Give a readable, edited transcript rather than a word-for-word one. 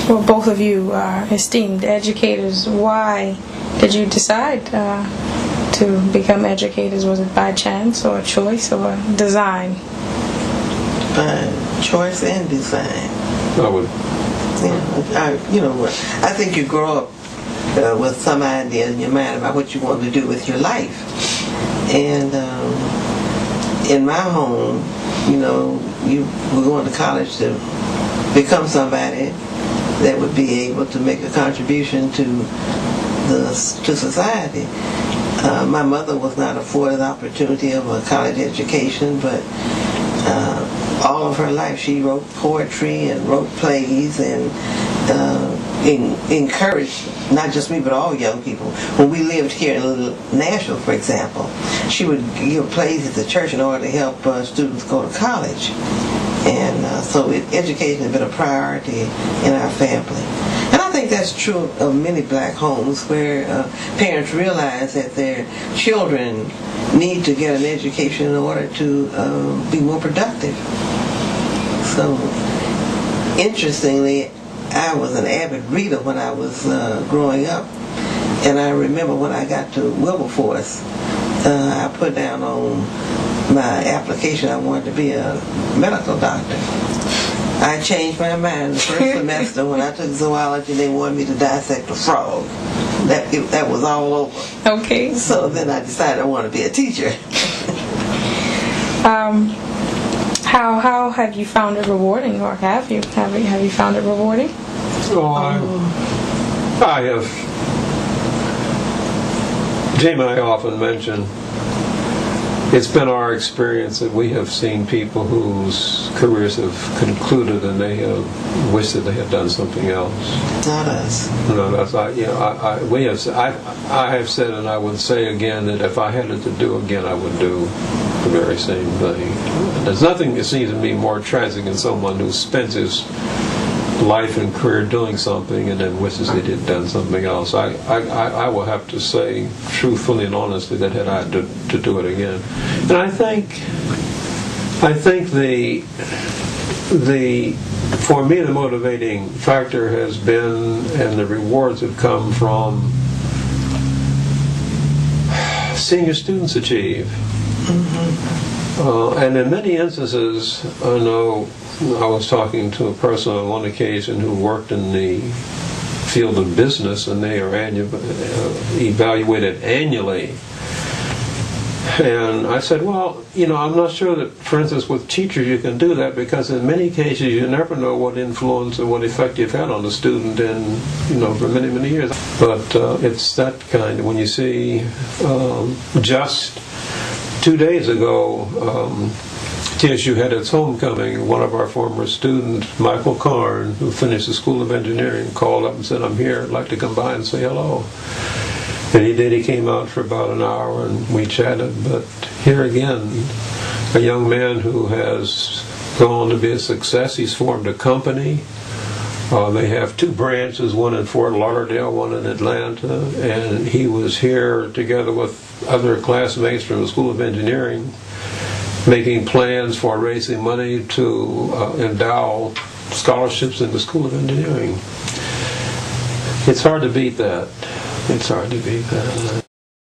Well, both of you are esteemed educators. Why did you decide to become educators? Was it by chance or choice or design? By choice and design. I would. I think you grow up with some idea in your mind about what you want to do with your life. And in my home, you were going to college to become somebody that would be able to make a contribution to society. My mother was not afforded the opportunity of a college education, but all of her life she wrote poetry and wrote plays and encouraged not just me but all young people. When we lived here in Nashville, for example, she would give plays at the church in order to help students go to college. And so education has been a priority in our family. And I think that's true of many black homes where parents realize that their children need to get an education in order to be more productive. So, interestingly, I was an avid reader when I was growing up. And I remember when I got to Wilberforce, I put down on my application I wanted to be a medical doctor. I changed my mind the first semester when I took zoology and they wanted me to dissect a frog. That was all over. Okay. So then I decided I wanted to be a teacher. How have you found it rewarding, or have you found it rewarding? I have. Jayme and I often mention it's been our experience that we have seen people whose careers have concluded and they have wished that they had done something else. Not us. No, that's I have said, and I would say again, that if I had it to do again, I would do the very same thing. There's nothing that seems to me more tragic than someone who spends his life and career doing something and then wishes they had done something else. I will have to say truthfully and honestly that had I had to do it again. And I think for me the motivating factor has been, and the rewards have come from seeing your students achieve. And in many instances, I know I was talking to a person on one occasion who worked in the field of business, and they are evaluated annually. And I said, well, I'm not sure that, for instance, with teachers you can do that, because in many cases you never know what influence or what effect you've had on the student in, for many, many years. But it's that kind. When you see just 2 days ago, TSU had its homecoming. One of our former students, Michael Karn, who finished the School of Engineering, called up and said, I'm here, I'd like to come by and say hello. And he did. He came out for about an hour and we chatted. But here again, a young man who has gone on to be a success. He's formed a company. They have 2 branches, one in Fort Lauderdale, one in Atlanta. And he was here together with other classmates from the School of Engineering, making plans for raising money to endow scholarships in the School of Engineering. It's hard to beat that. It's hard to beat that.